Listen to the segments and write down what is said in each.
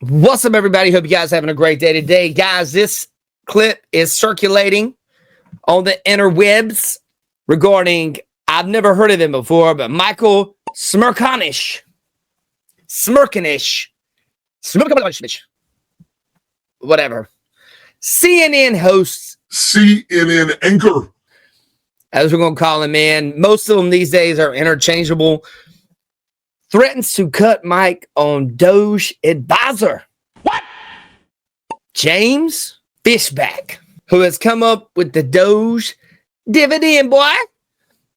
What's up, everybody? Hope you guys are having a great day today. Guys, this clip is circulating on the interwebs regarding, I've never heard of him before, but Michael Smerconish. Smerconish. Whatever. CNN hosts. CNN anchor. As we're going to call him, man. Most of them these days are interchangeable. Threatens to cut Mike on Doge advisor. What? James Fishback, who has come up with the Doge dividend, boy.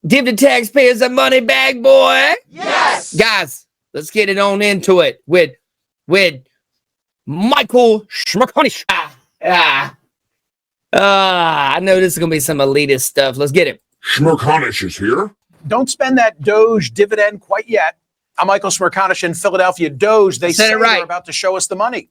Give the taxpayers a money back, boy. Yes. Guys, let's get it on into it with Michael Smerconish. I know this is going to be some elitist stuff. Let's get it. Smerconish is here. Don't spend that Doge dividend quite yet. I'm Michael Smerconish in Philadelphia. Doge, they say they're about to show us the money.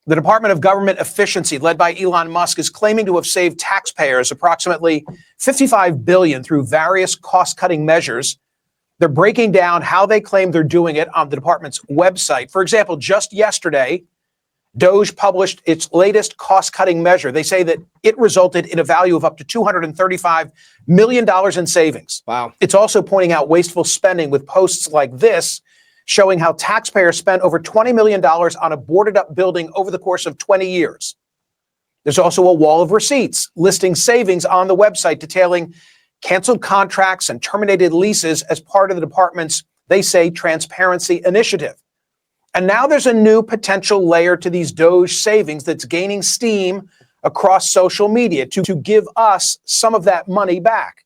The Department of Government Efficiency, led by Elon Musk, is claiming to have saved taxpayers approximately $55 billion through various cost-cutting measures. They're breaking down how they claim they're doing it on the department's website. For example, just yesterday, Doge published its latest cost-cutting measure. They say that it resulted in a value of up to $235 million in savings. Wow. It's also pointing out wasteful spending with posts like this, showing how taxpayers spent over $20 million on a boarded-up building over the course of 20 years. There's also a wall of receipts listing savings on the website detailing canceled contracts and terminated leases as part of the department's, they say, transparency initiative. And now there's a new potential layer to these Doge savings that's gaining steam across social media to give us some of that money back.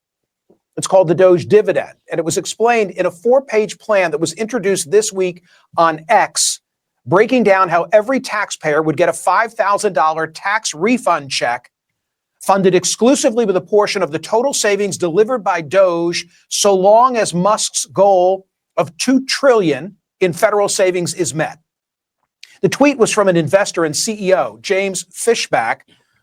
It's called the Doge dividend, and it was explained in a 4-page plan that was introduced this week on X, breaking down how every taxpayer would get a $5,000 tax refund check funded exclusively with a portion of the total savings delivered by Doge, so long as Musk's goal of $2 trillion in federal savings is met. The tweet was from an investor and CEO, James Fishback,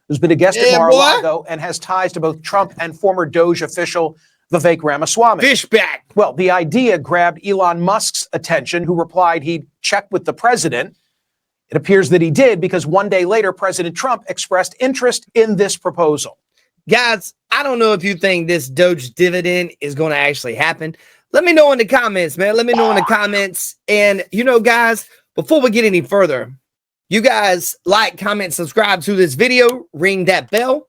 who's been a guest at Mar-a-Lago and has ties to both Trump and former Doge official Vivek Ramaswamy. Fishback. Well, the idea grabbed Elon Musk's attention, who replied he'd checked with the president. It appears that he did because one day later, President Trump expressed interest in this proposal. Guys, I don't know if you think this Doge dividend is going to actually happen. Let me know in the comments, man. Let me know in the comments. And, guys, before we get any further, you guys like, comment, subscribe to this video, ring that bell,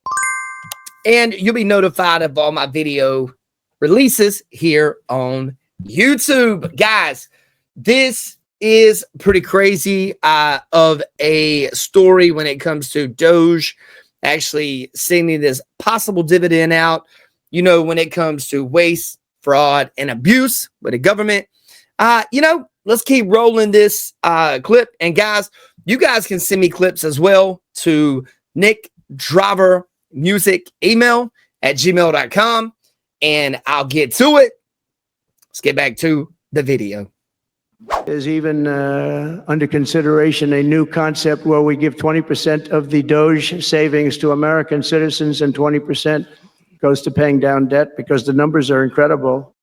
and you'll be notified of all my video releases here on YouTube. Guys, this is pretty crazy of a story when it comes to Doge actually sending this possible dividend out. When it comes to waste, fraud, and abuse with the government. Let's keep rolling this clip. And guys, you guys can send me clips as well to nickdrivermusic@gmail.com, and I'll get to it. Let's get back to the video. There's even under consideration a new concept where we give 20% of the Doge savings to American citizens and 20% goes to paying down debt, because the numbers are incredible.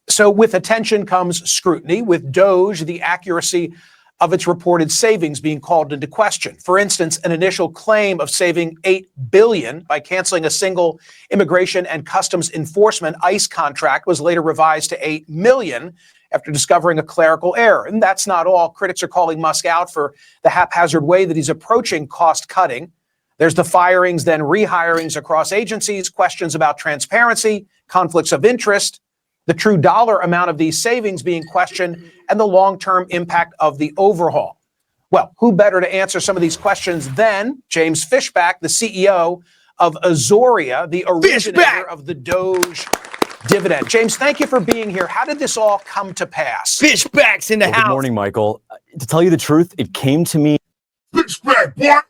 So with attention comes scrutiny. With Doge, the accuracy of its reported savings being called into question. For instance, an initial claim of saving $8 billion by canceling a single Immigration and Customs Enforcement ICE contract was later revised to $8 million after discovering a clerical error. And that's not all. Critics are calling Musk out for the haphazard way that he's approaching cost cutting. There's the firings, then rehirings across agencies, questions about transparency, conflicts of interest, the true dollar amount of these savings being questioned, and the long-term impact of the overhaul. Well, who better to answer some of these questions than James Fishback, the CEO of Azoria, the originator of the Doge dividend. James, thank you for being here. How did this all come to pass? Fishback's in the house. Good morning, Michael. To tell you the truth, it came to me Fishback, what?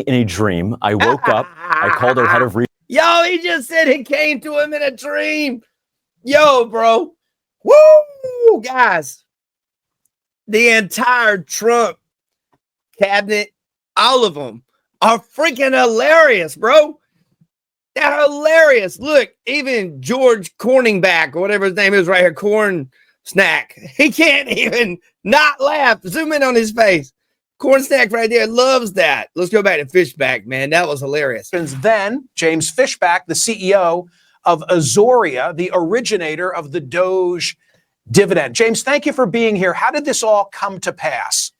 in a dream. I woke up, I called our head of Yo, he just said it came to him in a dream. Yo, bro. Woo, guys. The entire Trump cabinet, all of them, are freaking hilarious, bro. They're hilarious. Look, even George Corningback, or whatever his name is right here, Corn snack. He can't even not laugh. Zoom in on his face. Corn snack right there. Loves that. Let's go back to Fishback, man. That was hilarious. Then James Fishback, the CEO of Azoria, the originator of the Doge dividend. James, thank you for being here. How did this all come to pass?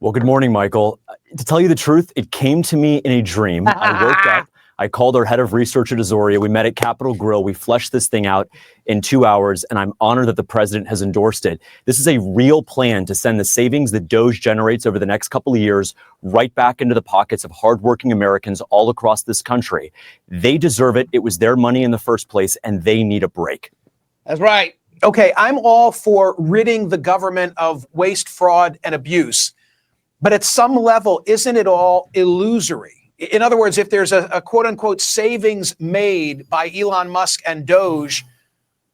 Well, good morning, Michael. To tell you the truth, it came to me in a dream. I woke up. I called our head of research at Azoria. We met at Capitol Grill. We fleshed this thing out in 2 hours, and I'm honored that the president has endorsed it. This is a real plan to send the savings that Doge generates over the next couple of years right back into the pockets of hardworking Americans all across this country. They deserve it. It was their money in the first place, and they need a break. That's right. Okay, I'm all for ridding the government of waste, fraud, and abuse. But at some level, isn't it all illusory? In other words, if there's a quote unquote savings made by Elon Musk and Doge,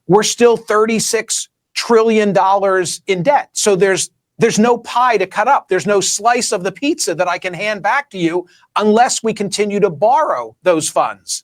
we're still $36 trillion in debt. So there's no pie to cut up. There's no slice of the pizza that I can hand back to you unless we continue to borrow those funds.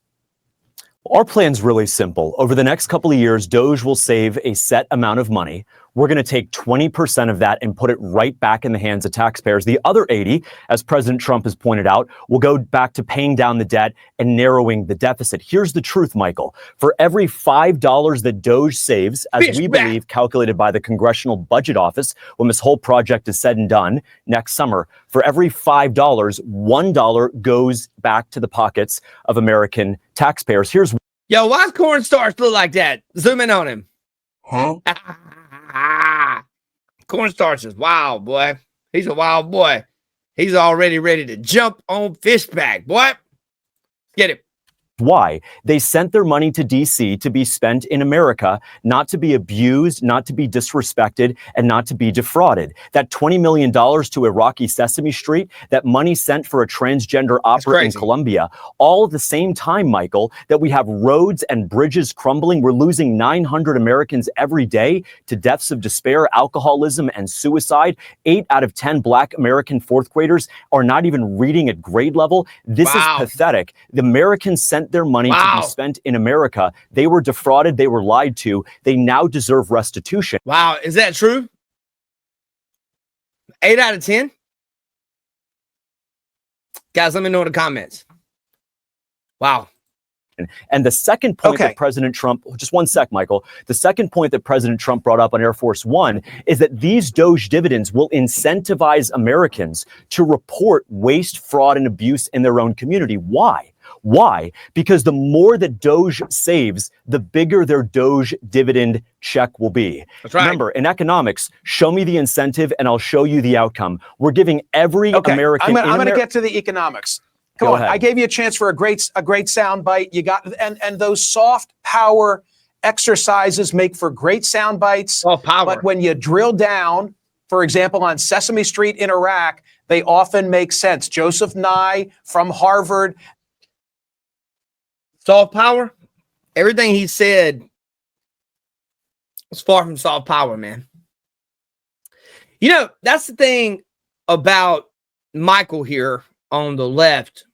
Our plan's really simple. Over the next couple of years, Doge will save a set amount of money. We're going to take 20% of that and put it right back in the hands of taxpayers. The other 80, as President Trump has pointed out, will go back to paying down the debt and narrowing the deficit. Here's the truth, Michael. For every $5 that Doge saves, as we believe, calculated by the Congressional Budget Office, when this whole project is said and done next summer, for every $5, $1 goes back to the pockets of American taxpayers. Here's Yo, why does cornstarch look like that? Zoom in on him. Huh? Cornstarch is wild, boy. He's a wild boy. He's already ready to jump on Fishback, boy. Get it. why. They sent their money to D.C. to be spent in America, not to be abused, not to be disrespected, and not to be defrauded. That $20 million to Iraqi Sesame Street, that money sent for a transgender opera in Colombia, all at the same time, Michael, that we have roads and bridges crumbling. We're losing 900 Americans every day to deaths of despair, alcoholism, and suicide. 8 out of 10 Black American fourth graders are not even reading at grade level. This is pathetic. The Americans sent their money to be spent in America. They were defrauded. They were lied to. They now deserve restitution. Wow. Is that true? 8 out of 10? Guys, let me know in the comments. Wow. And the second point that President Trump, just one sec, Michael, the second point that President Trump brought up on Air Force One is that these Doge dividends will incentivize Americans to report waste, fraud, and abuse in their own community. Why? Why? Because the more that Doge saves, the bigger their Doge dividend check will be. That's right. Remember, in economics, show me the incentive and I'll show you the outcome. We're giving every American... I'm going to get to the economics. Come on, I gave you a chance for a great sound bite. You got and those soft power exercises make for great sound bites. Soft power. But when you drill down, for example, on Sesame Street in Iraq, they often make sense. Joseph Nye from Harvard. Soft power? Everything he said was far from soft power, man. You know, that's the thing about Michael here on the left,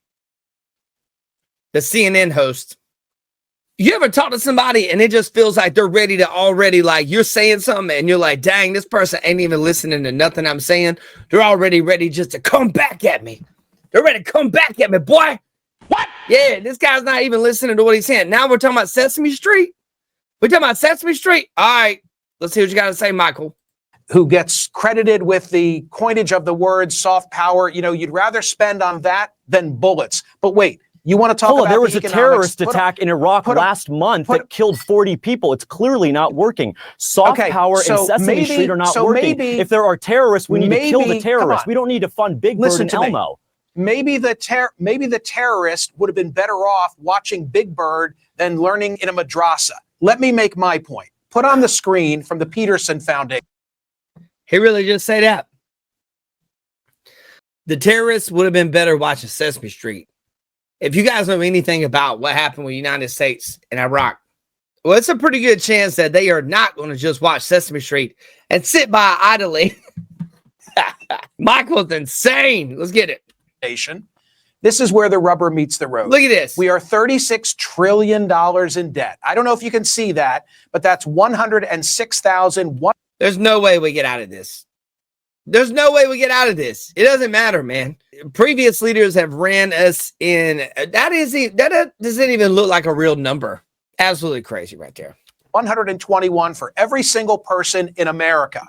the CNN host. You ever talk to somebody and it just feels like they're ready to already, like, you're saying something and you're like, dang, this person ain't even listening to nothing I'm saying. They're already ready just to come back at me. They're ready to come back at me, boy. What? Yeah, this guy's not even listening to what he's saying. Now we're talking about Sesame Street. We're talking about Sesame Street. All right, let's see what you got to say, Michael. Who gets credited with the coinage of the word soft power. You know, you'd rather spend on that than bullets. But wait, you want to talk about there was a terrorist attack in Iraq last month that killed 40 people. It's clearly not working. Soft power and Sesame Street are not working. If there are terrorists, we need to kill the terrorists. We don't need to fund Big Bird and Elmo. Maybe the terrorist would have been better off watching Big Bird than learning in a madrasa. Let me make my point. Put on the screen from the Peterson Foundation. He really just said that. The terrorists would have been better watching Sesame Street. If you guys know anything about what happened with the United States and Iraq, well, it's a pretty good chance that they are not going to just watch Sesame Street and sit by idly. Michael's insane. Let's get it. This is where the rubber meets the road. Look at this. We are $36 trillion in debt. I don't know if you can see that, but that's 106,000. There's no way we get out of this. There's no way we get out of this. It doesn't matter, man. Previous leaders have ran us in. That doesn't even look like a real number. Absolutely crazy right there. 121 for every single person in America.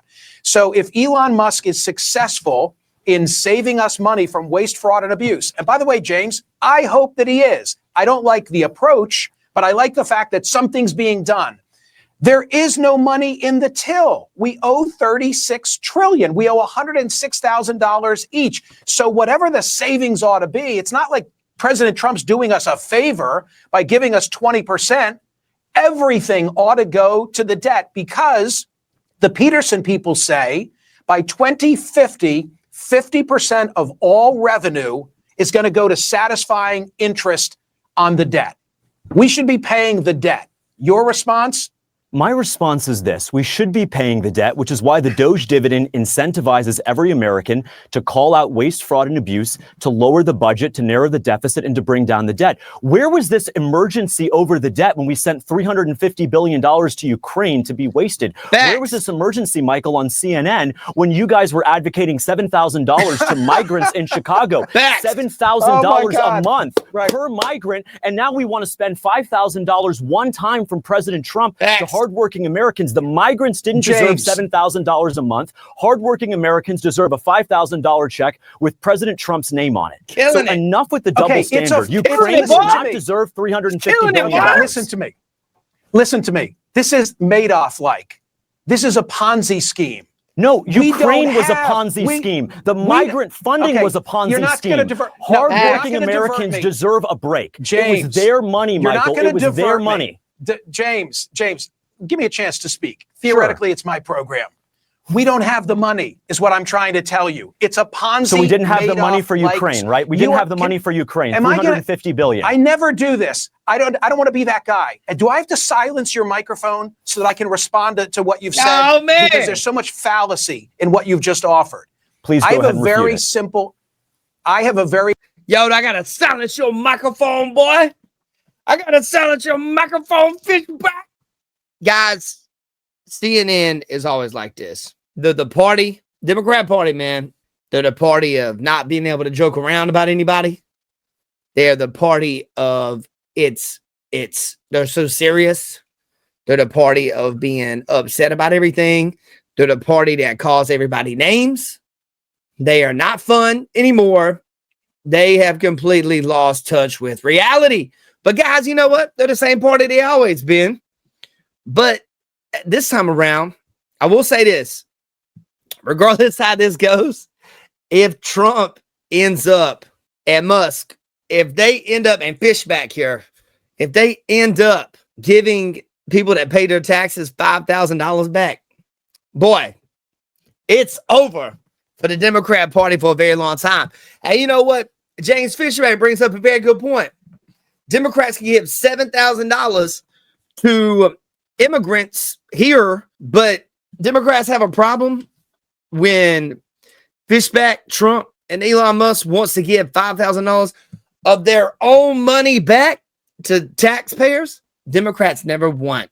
So if Elon Musk is successful in saving us money from waste, fraud, and abuse, and by the way, James, I hope that he is. I don't like the approach, but I like the fact that something's being done. There is no money in the till. We owe $36 trillion. We owe $106,000 each. So whatever the savings ought to be, it's not like President Trump's doing us a favor by giving us 20%. Everything ought to go to the debt because the Peterson people say by 2050, 50% of all revenue is going to go to satisfying interest on the debt. We should be paying the debt. Your response? My response is this. We should be paying the debt, which is why the Doge dividend incentivizes every American to call out waste, fraud, and abuse, to lower the budget, to narrow the deficit, and to bring down the debt. Where was this emergency over the debt when we sent $350 billion to Ukraine to be wasted? Facts. Where was this emergency, Michael, on CNN when you guys were advocating $7,000 to migrants in Chicago? Facts. $7,000 a month Right. per migrant, and now we want to spend $5,000 one time from President Trump Facts. to hardworking Americans. The migrants didn't James. deserve $7,000 a month. Hardworking Americans deserve a $5,000 check with President Trump's name on it. Killing So it. enough with the double Okay, it's a- standard. it's Ukraine a- does not boy. deserve $350 Killing it, billion. boy. Listen to me. Listen to me. This is Madoff-like. This is a Ponzi scheme. No, We Ukraine don't was a have- Ponzi we- scheme. The we- migrant funding okay, was a Ponzi you're not scheme. gonna divert- no, you're not Hardworking gonna divert Americans me. deserve a break. It James, was their money, You're not Michael. going It to was divert their me. money. James, give me a chance to speak. Theoretically, it's my program. We don't have the money, is what I'm trying to tell you. It's a Ponzi. So we didn't have the money for Madoff-like- Ukraine, right? We You didn't are- have the money for Ukraine. Am I gonna- $350 billion. I never do this. I don't want to be that guy. And do I have to silence your microphone so that I can respond to what you've said? Oh, man. Because there's so much fallacy in what you've just offered. Please I go have ahead a and very refute it. simple. I have a very Yo, I gotta silence your microphone, boy. I gotta silence your microphone, fish back. Guys, CNN is always like this. They're the party, Democrat Party, man. They're the party of not being able to joke around about anybody. They're the party of they're so serious. They're the party of being upset about everything. They're the party that calls everybody names. They are not fun anymore. They have completely lost touch with reality. But guys, you know what? They're the same party they always been. But this time around, I will say this. Regardless how this goes, if Trump ends up at Musk, if they end up, and Fishback here, if they end up giving people that pay their taxes $5,000 back, boy, it's over for the Democrat Party for a very long time. And you know what? James Fishback brings up a very good point. Democrats can give $7,000 to immigrants here, but Democrats have a problem when Fishback, Trump, and Elon Musk wants to give $5,000 of their own money back to taxpayers. Democrats never want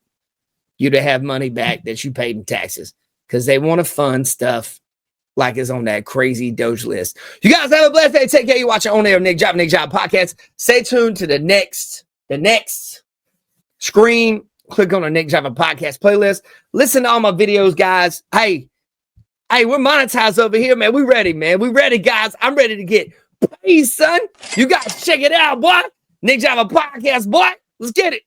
you to have money back that you paid in taxes because they want to fund stuff like it's on that crazy Doge list. You guys have a blessed day. Take care. You watch On Air Nick Job podcast. Stay tuned to the next screen. Click on the Nick Java podcast playlist. Listen to all my videos, guys. Hey, we're monetized over here, man. We ready, man. We ready, guys. I'm ready to get paid, son. You guys check it out, boy. Nick Java podcast, boy. Let's get it.